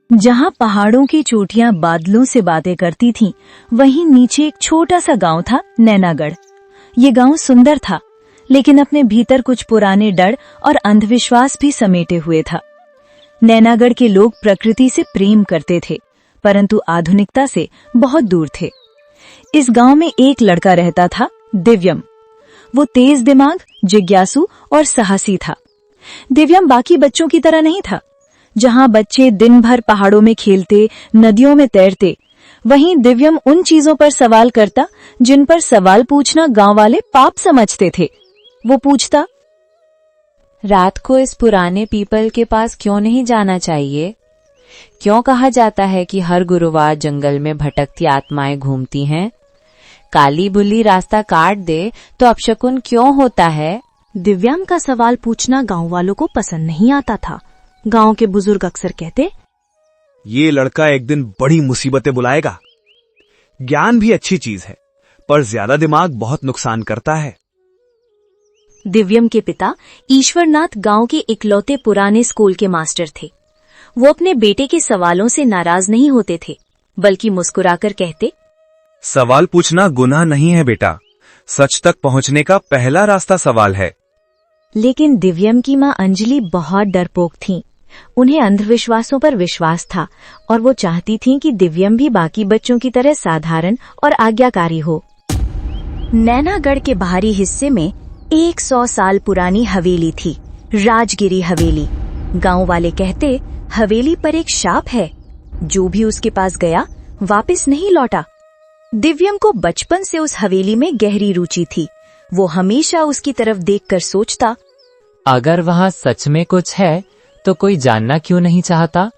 जहाँ पहाड़ों की चोटियां बादलों से बातें करती थीं, वहीं नीचे एक छोटा सा गांव था, नैनागढ़। ये गांव सुंदर था, लेकिन अपने भीतर कुछ पुराने डर और अंधविश्वास भी समेटे हुए था। नैनागढ़ के लोग प्रकृति से प्रेम करते थे, परंतु आधुनिकता से बहुत दूर थे। इस गांव में एक लड़का रहता था, दिव्यम। वो तेज दिमाग, जिज्ञासु और साहसी था। दिव्यम बाकी बच्चों की तरह नहीं था। जहां बच्चे दिन भर पहाड़ों में खेलते, नदियों में तैरते, वहीं दिव्यम उन चीजों पर सवाल करता जिन पर सवाल पूछना गांव वाले पाप समझते थे। वो पूछता, रात को इस पुराने पीपल के पास क्यों नहीं जाना चाहिए? क्यों कहा जाता है कि हर गुरुवार जंगल में भटकती आत्माएं घूमती हैं? काली बुल्ली रास्ता काट दे तो अपशकुन क्यों होता है? दिव्यम का सवाल पूछना गांव वालों को पसंद नहीं आता था। गांव के बुजुर्ग अक्सर कहते, ये लड़का एक दिन बड़ी मुसीबतें बुलाएगा। ज्ञान भी अच्छी चीज है, पर ज्यादा दिमाग बहुत नुकसान करता है। दिव्यम के पिता ईश्वरनाथ गांव के इकलौते पुराने स्कूल के मास्टर थे। वो अपने बेटे के सवालों से नाराज नहीं होते थे, बल्कि मुस्कुराकर कहते, सवाल पूछना गुनाह नहीं है बेटा, सच तक पहुंचने का पहला रास्ता सवाल है। लेकिन दिव्यम की मां अंजलि बहुत डरपोक थीं। उन्हें अंधविश्वासों पर विश्वास था और वो चाहती थीं कि दिव्यम भी बाकी बच्चों की तरह साधारण और आज्ञाकारी हो। नैनागढ़ के बाहरी हिस्से में 100 साल पुरानी हवेली थी, राजगिरी हवेली। गांव वाले कहते, हवेली पर एक शाप है, जो भी उसके पास गया वापस नहीं लौटा। दिव्यम को बचपन से उस हवेली में गहरी रुचि थी। वो हमेशा उसकी तरफ देखकर सोचता, अगर वहाँ सच में कुछ है तो कोई जानना क्यों नहीं चाहता?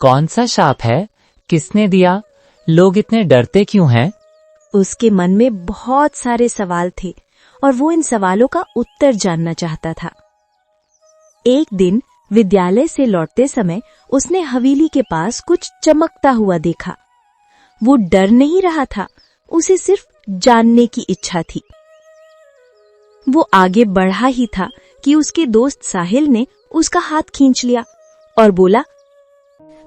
कौन सा शाप है? किसने दिया? लोग इतने डरते क्यों हैं? उसके मन में बहुत सारे सवाल थे और वो इन सवालों का उत्तर जानना चाहता था। एक दिन विद्यालय से लौटते समय उसने हवेली के पास कुछ चमकता हुआ देखा। वो डर नहीं रहा था, उसे सिर्फ जानने की इच्छा थी। वो आगे बढ़ा ही था कि उसके दोस्त साहिल ने उसका हाथ खींच लिया और बोला,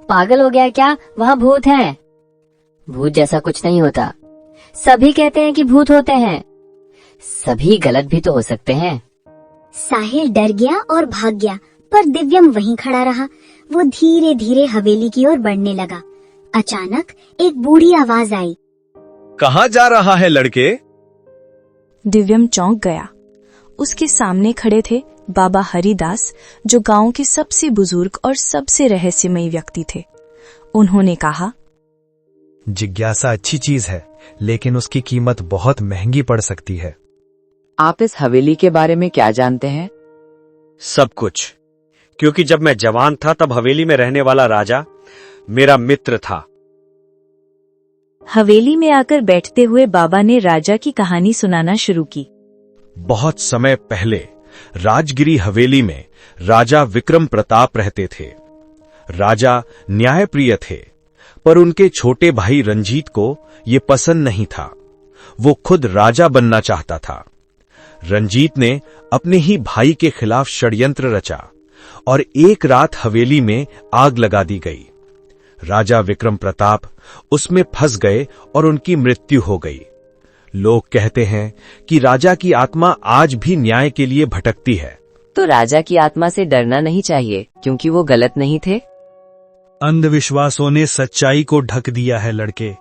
पागल हो गया क्या? वहाँ भूत हैं। भूत जैसा कुछ नहीं होता। सभी कहते हैं कि भूत होते हैं। सभी गलत भी तो हो सकते हैं। साहिल डर गया और भाग गया, पर दिव्यम वहीं खड़ा रहा। वो धीरे धीरे हवेली की ओर बढ़ने लगा। अचानक एक बूढ़ी आवाज आई, कहाँ जा रहा है लड़के? दिव्यम चौंक गया। उसके सामने खड़े थे बाबा हरिदास, जो गांव के सबसे बुजुर्ग और सबसे रहस्यमयी व्यक्ति थे। उन्होंने कहा, जिज्ञासा अच्छी चीज है, लेकिन उसकी कीमत बहुत महंगी पड़ सकती है। आप इस हवेली के बारे में क्या जानते हैं? सब कुछ, क्योंकि जब मैं जवान था तब हवेली में रहने वाला राजा मेरा मित्र था। हवेली में आकर बैठते हुए बाबा ने राजा की कहानी सुनाना शुरू की। बहुत समय पहले राजगिरी हवेली में राजा विक्रम प्रताप रहते थे। राजा न्यायप्रिय थे, पर उनके छोटे भाई रंजीत को ये पसंद नहीं था। वो खुद राजा बनना चाहता था। रंजीत ने अपने ही भाई के खिलाफ षड्यंत्र रचा और एक रात हवेली में आग लगा दी गई। राजा विक्रम प्रताप उसमें फंस गए और उनकी मृत्यु हो गई। लोग कहते हैं कि राजा की आत्मा आज भी न्याय के लिए भटकती है। तो राजा की आत्मा से डरना नहीं चाहिए, क्योंकि वो गलत नहीं थे। अंधविश्वासों ने सच्चाई को ढक दिया है लड़के।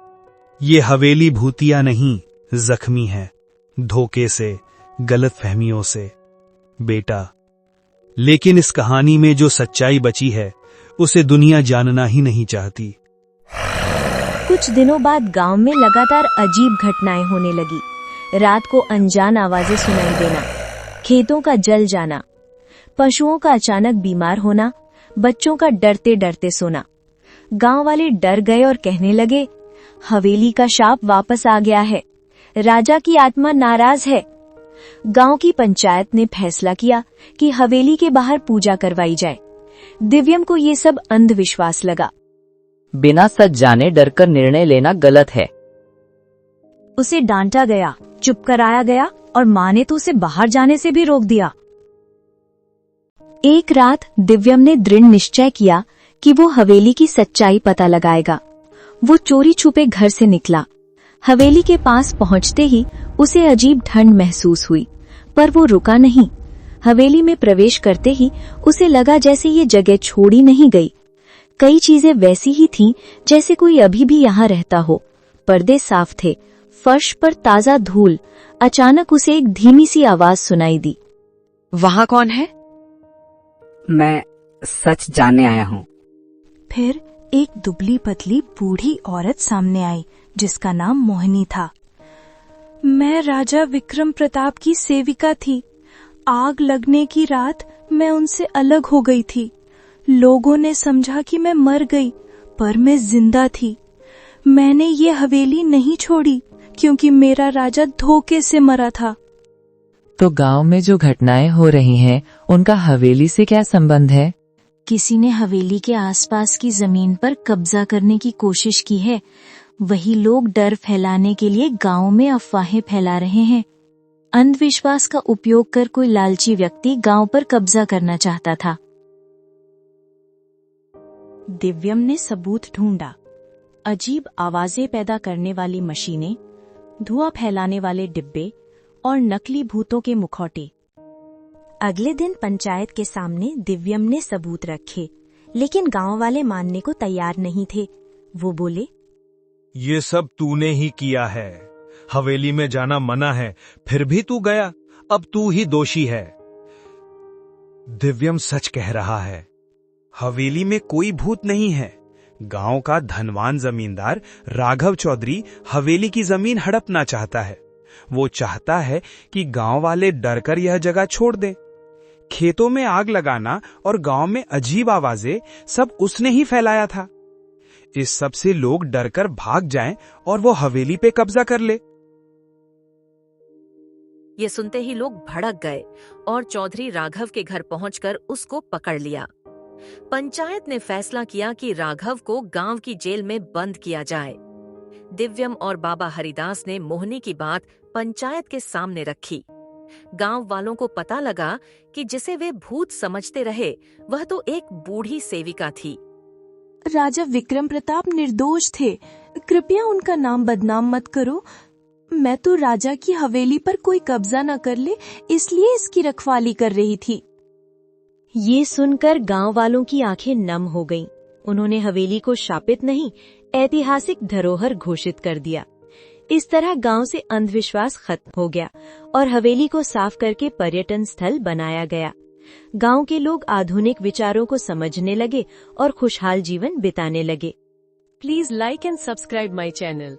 ये हवेली भूतिया नहीं, जख्मी है, धोखे से, गलतफहमियों से। बेटा, लेकिन इस कहानी में जो सच्चाई बची है, उसे दुनिया जानना ही नहीं चाहती। कुछ दिनों बाद गांव में लगातार अजीब घटनाएं होने लगी। रात को अनजान आवाजें सुनाई देना, खेतों का जल जाना, पशुओं का अचानक बीमार होना, बच्चों का डरते डरते सोना। गांव वाले डर गए और कहने लगे, हवेली का शाप वापस आ गया है, राजा की आत्मा नाराज है। गांव की पंचायत ने फैसला किया कि हवेली के बाहर पूजा करवाई जाए। दिव्यम को ये सब अंधविश्वास लगा। बिना सच जाने डरकर निर्णय लेना गलत है। उसे डांटा गया, चुप कराया गया और माँ ने तो उसे बाहर जाने से भी रोक दिया। एक रात दिव्यम ने दृढ़ निश्चय किया कि वो हवेली की सच्चाई पता लगाएगा। वो चोरी छुपे घर से निकला। हवेली के पास पहुंचते ही उसे अजीब ठंड महसूस हुई, पर वो रुका नहीं। हवेली में प्रवेश करते ही उसे लगा जैसे ये जगह छोड़ी नहीं गई। कई चीजें वैसी ही थीं जैसे कोई अभी भी यहाँ रहता हो। पर्दे साफ थे, फर्श पर ताजा धूल। अचानक उसे एक धीमी सी आवाज सुनाई दी। वहाँ कौन है? मैं सच जानने आया हूँ। फिर एक दुबली पतली बूढ़ी औरत सामने आई जिसका नाम मोहिनी था। मैं राजा विक्रम प्रताप की सेविका थी। आग लगने की रात मैं उनसे अलग हो गई थी। लोगों ने समझा कि मैं मर गई, पर मैं जिंदा थी। मैंने ये हवेली नहीं छोड़ी क्योंकि मेरा राजा धोखे से मरा था। तो गांव में जो घटनाएं हो रही हैं, उनका हवेली से क्या संबंध है? किसी ने हवेली के आसपास की जमीन पर कब्जा करने की कोशिश की है। वही लोग डर फैलाने के लिए गांव में अफवाहें फैला रहे हैं। अंधविश्वास का उपयोग कर कोई लालची व्यक्ति गांव पर कब्जा करना चाहता था। दिव्यम ने सबूत ढूंढा। अजीब आवाजें पैदा करने वाली मशीनें, धुआं फैलाने वाले डिब्बे और नकली भूतों के मुखौटे। अगले दिन पंचायत के सामने दिव्यम ने सबूत रखे, लेकिन गांव वाले मानने को तैयार नहीं थे। वो बोले, ये सब तूने ही किया है। हवेली में जाना मना है, फिर भी तू गया। अब तू ही दोषी है। दिव्यम सच कह रहा है। हवेली में कोई भूत नहीं है। गांव का धनवान जमींदार राघव चौधरी हवेली की जमीन हड़पना चाहता है। वो चाहता है कि गांव वाले डरकर यह जगह छोड़ दें। खेतों में आग लगाना और गांव में अजीब आवाजें सब उसने ही फैलाया था। इस सब से लोग डरकर भाग जाएं और वो हवेली पे कब्जा कर ले। ये सुनते ही लोग भड़क गए और चौधरी राघव के घर पहुंचकर उसको पकड़ लिया। पंचायत ने फैसला किया कि राघव को गांव की जेल में बंद किया जाए। दिव्यम और बाबा हरिदास ने मोहिनी की बात पंचायत के सामने रखी। गांव वालों को पता लगा कि जिसे वे भूत समझते रहे, वह तो एक बूढ़ी सेविका थी। राजा विक्रम प्रताप निर्दोष थे। कृपया उनका नाम बदनाम मत करो। मैं तो राजा की हवेली पर कोई कब्जा न कर ले, इसलिए इसकी रखवाली कर रही थी। ये सुनकर गांव वालों की आंखें नम हो गईं। उन्होंने हवेली को शापित नहीं, ऐतिहासिक धरोहर घोषित कर दिया। इस तरह गांव से अंधविश्वास खत्म हो गया और हवेली को साफ करके पर्यटन स्थल बनाया गया। गांव के लोग आधुनिक विचारों को समझने लगे और खुशहाल जीवन बिताने लगे। Please like and subscribe my channel.